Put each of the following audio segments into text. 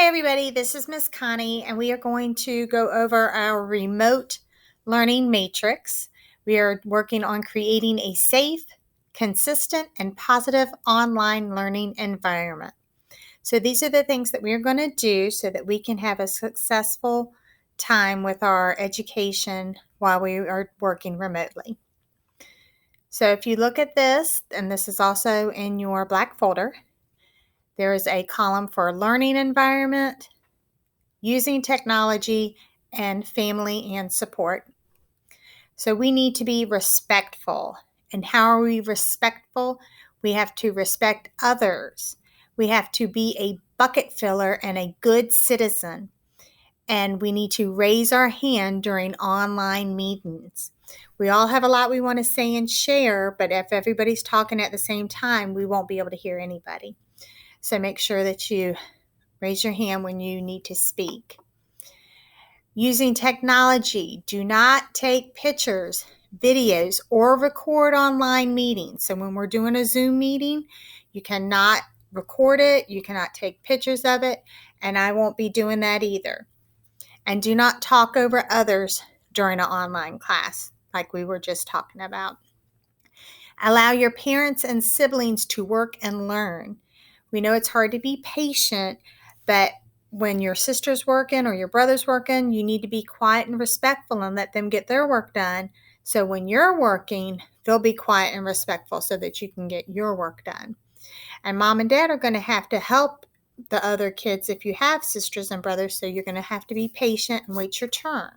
Hey everybody, this is Miss Connie, and we are going to go over our remote learning matrix. We are working on creating a safe, consistent, and positive online learning environment. So these are the things that we're going to do so that we can have a successful time with our education while we are working remotely. So if you look at this, and this is also in your black folder, there is a column for learning environment, using technology, and family and support. So we need to be respectful. And how are we respectful? We have to respect others. We have to be a bucket filler and a good citizen. And we need to raise our hand during online meetings. We all have a lot we want to say and share, but if everybody's talking at the same time, we won't be able to hear anybody. So make sure that you raise your hand when you need to speak. Using technology, do not take pictures, videos, or record online meetings. So when we're doing a Zoom meeting, you cannot record it, you cannot take pictures of it, and I won't be doing that either. And do not talk over others during an online class, like we were just talking about. Allow your parents and siblings to work and learn. We know it's hard to be patient, but when your sister's working or your brother's working, you need to be quiet and respectful and let them get their work done. So when you're working, they'll be quiet and respectful so that you can get your work done. And mom and dad are going to have to help the other kids if you have sisters and brothers, so you're going to have to be patient and wait your turn.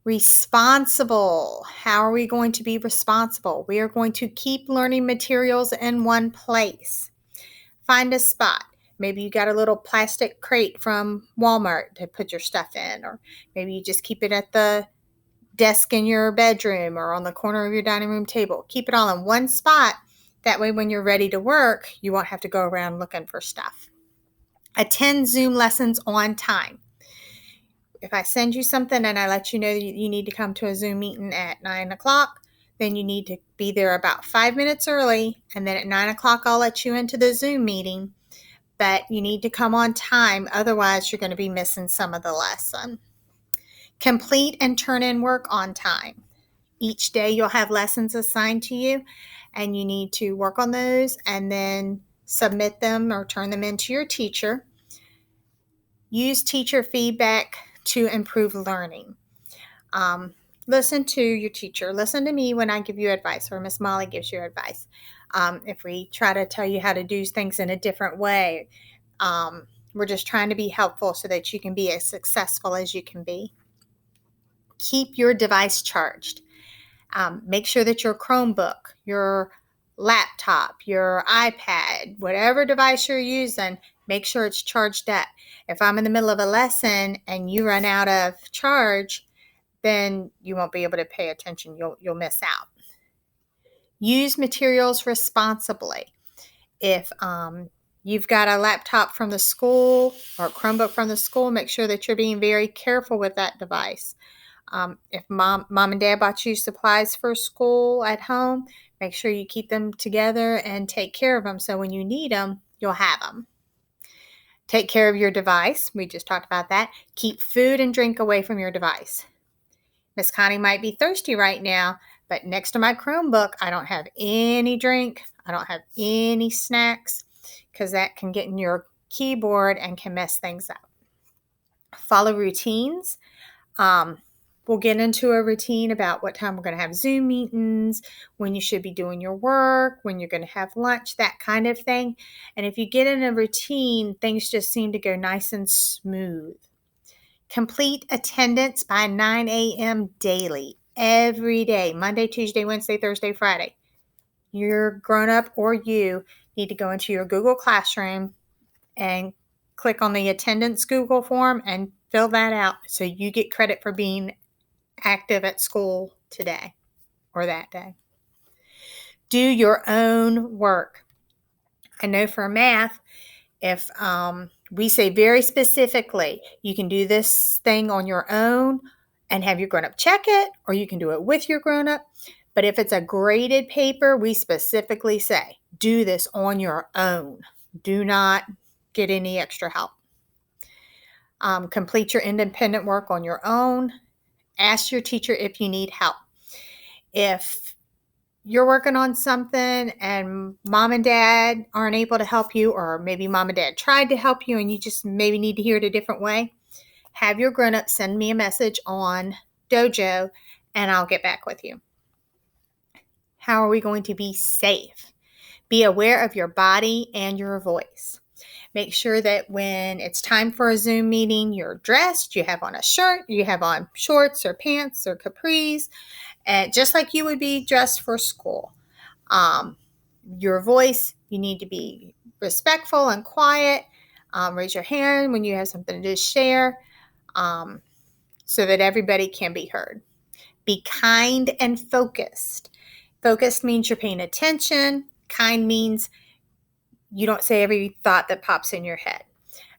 Responsible. How are we going to be responsible? We are going to keep learning materials in one place. Find a spot. Maybe you got a little plastic crate from Walmart to put your stuff in, or maybe you just keep it at the desk in your bedroom or on the corner of your dining room table. Keep it all in one spot. That way, when you're ready to work, you won't have to go around looking for stuff. Attend Zoom lessons on time. If I send you something and I let you know that you need to come to a Zoom meeting at 9 o'clock, then you need to be there about 5 minutes early, and then at 9 o'clock I'll let you into the Zoom meeting. But you need to come on time, otherwise you're going to be missing some of the lesson. Complete and turn in work on time. Each day you'll have lessons assigned to you, and you need to work on those and then submit them or turn them into your teacher. Use teacher feedback to improve learning. Listen to your teacher. Listen to me when I give you advice, or Miss Molly gives you advice. If we try to tell you how to do things in a different way, we're just trying to be helpful so that you can be as successful as you can be. Keep your device charged. Make sure that your Chromebook, your laptop, your iPad, whatever device you're using, make sure it's charged up. If I'm in the middle of a lesson and you run out of charge, then you won't be able to pay attention. You'll miss out. Use materials responsibly. If you've got a laptop from the school or a Chromebook from the school, make sure that you're being very careful with that device. If mom and dad bought you supplies for school at home, make sure you keep them together and take care of them so when you need them, you'll have them. Take care of your device. We just talked about that. Keep food and drink away from your device. Miss Connie might be thirsty right now, but next to my Chromebook, I don't have any drink. I don't have any snacks, because that can get in your keyboard and can mess things up. Follow routines. We'll get into a routine about what time we're going to have Zoom meetings, when you should be doing your work, when you're going to have lunch, that kind of thing. And if you get in a routine, things just seem to go nice and smooth. Complete attendance by 9 a.m. daily, every day, Monday, Tuesday, Wednesday, Thursday, Friday. Your grown-up or you need to go into your Google Classroom and click on the attendance Google form and fill that out so you get credit for being active at school today or that day. Do your own work. I know for math, if we say very specifically, you can do this thing on your own and have your grown-up check it, or you can do it with your grown-up. But if it's a graded paper, we specifically say, do this on your own. Do not get any extra help. Complete your independent work on your own. Ask your teacher if you need help. If you're working on something and mom and dad aren't able to help you, or maybe mom and dad tried to help you and you just maybe need to hear it a different way, have your grown-up send me a message on Dojo and I'll get back with you. How are we going to be safe? Be aware of your body and your voice. Make sure that when it's time for a Zoom meeting, you're dressed, you have on a shirt, you have on shorts or pants or capris, and just like you would be dressed for school. Your voice, you need to be respectful and quiet. Raise your hand when you have something to share, so that everybody can be heard. Be kind and focused. Focused means you're paying attention. Kind means you don't say every thought that pops in your head.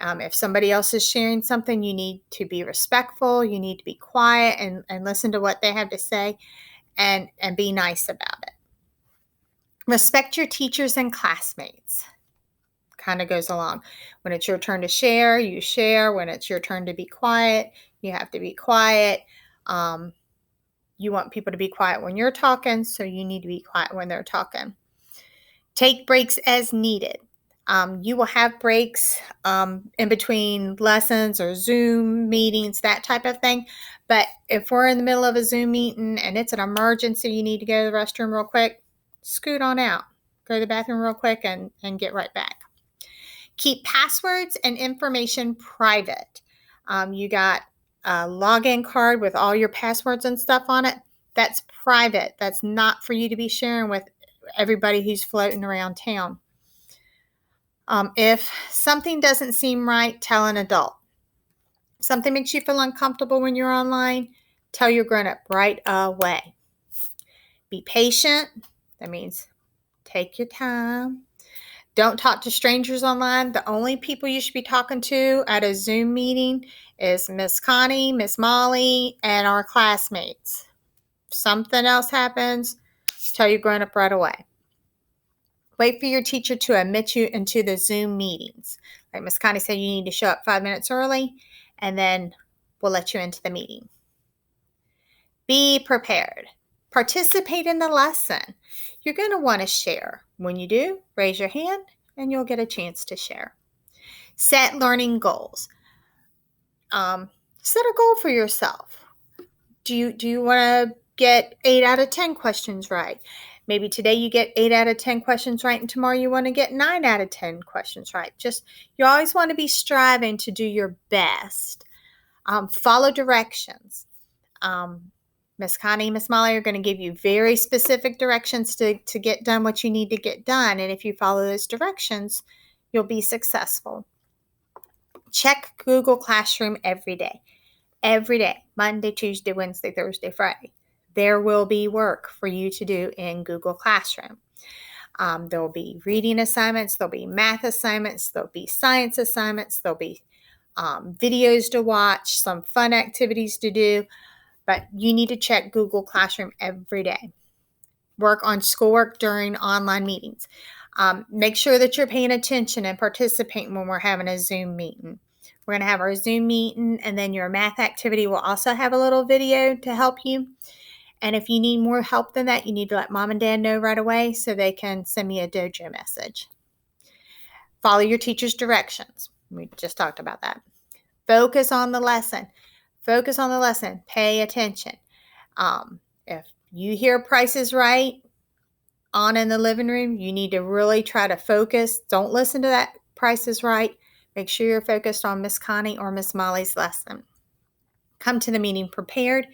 If somebody else is sharing something, you need to be respectful. You need to be quiet and listen to what they have to say and be nice about it. Respect your teachers and classmates. Kind of goes along. When it's your turn to share, you share. When it's your turn to be quiet, you have to be quiet. You want people to be quiet when you're talking, so you need to be quiet when they're talking. Take breaks as needed. You will have breaks in between lessons or Zoom meetings, that type of thing. But if we're in the middle of a Zoom meeting and it's an emergency, you need to go to the restroom real quick, scoot on out. Go to the bathroom real quick and get right back. Keep passwords and information private. You got a login card with all your passwords and stuff on it. That's private. That's not for you to be sharing with everybody who's floating around town. If something doesn't seem right, tell an adult. If something makes you feel uncomfortable when you're online, tell your grown-up right away. Be patient. That means take your time. Don't talk to strangers online. The only people you should be talking to at a Zoom meeting is Miss Connie, Miss Molly, and our classmates. If something else happens, tell your grown-up right away. Wait for your teacher to admit you into the Zoom meetings. Like Miss Connie said, you need to show up 5 minutes early, and then we'll let you into the meeting. Be prepared. Participate in the lesson. You're going to want to share. When you do, raise your hand, and you'll get a chance to share. Set learning goals. Set a goal for yourself. Do you want to get 8 out of 10 questions right? Maybe today you get 8 out of 10 questions right, and tomorrow you want to get 9 out of 10 questions right. You always want to be striving to do your best. Follow directions. Miss Connie, Miss Molly are going to give you very specific directions to get done what you need to get done. And if you follow those directions, you'll be successful. Check Google Classroom every day. Every day, Monday, Tuesday, Wednesday, Thursday, Friday. There will be work for you to do in Google Classroom. There will be reading assignments, there'll be math assignments, there'll be science assignments, there'll be videos to watch, some fun activities to do, but you need to check Google Classroom every day. Work on schoolwork during online meetings. Make sure that you're paying attention and participating when we're having a Zoom meeting. We're going to have our Zoom meeting, and then your math activity will also have a little video to help you. And if you need more help than that, you need to let mom and dad know right away so they can send me a Dojo message. Follow your teacher's directions. We just talked about that. Focus on the lesson. Focus on the lesson. Pay attention. If you hear Price is Right on in the living room, you need to really try to focus. Don't listen to that Price is Right. Make sure you're focused on Miss Connie or Miss Molly's lesson. Come to the meeting prepared.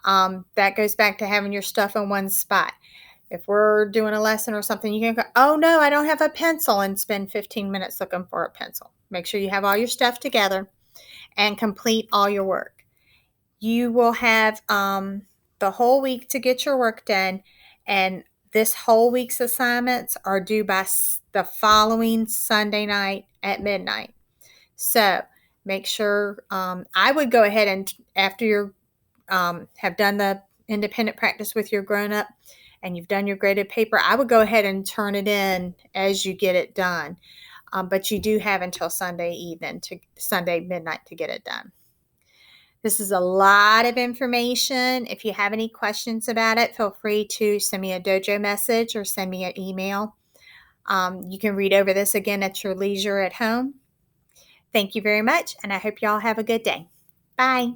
That goes back to having your stuff in one spot. If we're doing a lesson or something, you can go, oh no, I don't have a pencil, and spend 15 minutes looking for a pencil. Make sure you have all your stuff together and complete all your work. You will have the whole week to get your work done, and this whole week's assignments are due by the following Sunday night at midnight. So make sure, I would go ahead and after you have done the independent practice with your grown-up and you've done your graded paper, I would go ahead and turn it in as you get it done. but you do have until Sunday midnight to get it done. This is a lot of information. If you have any questions about it, feel free to send me a dojo message or send me an email. You can read over this again at your leisure at home. Thank you very much, and I hope y'all have a good day. Bye.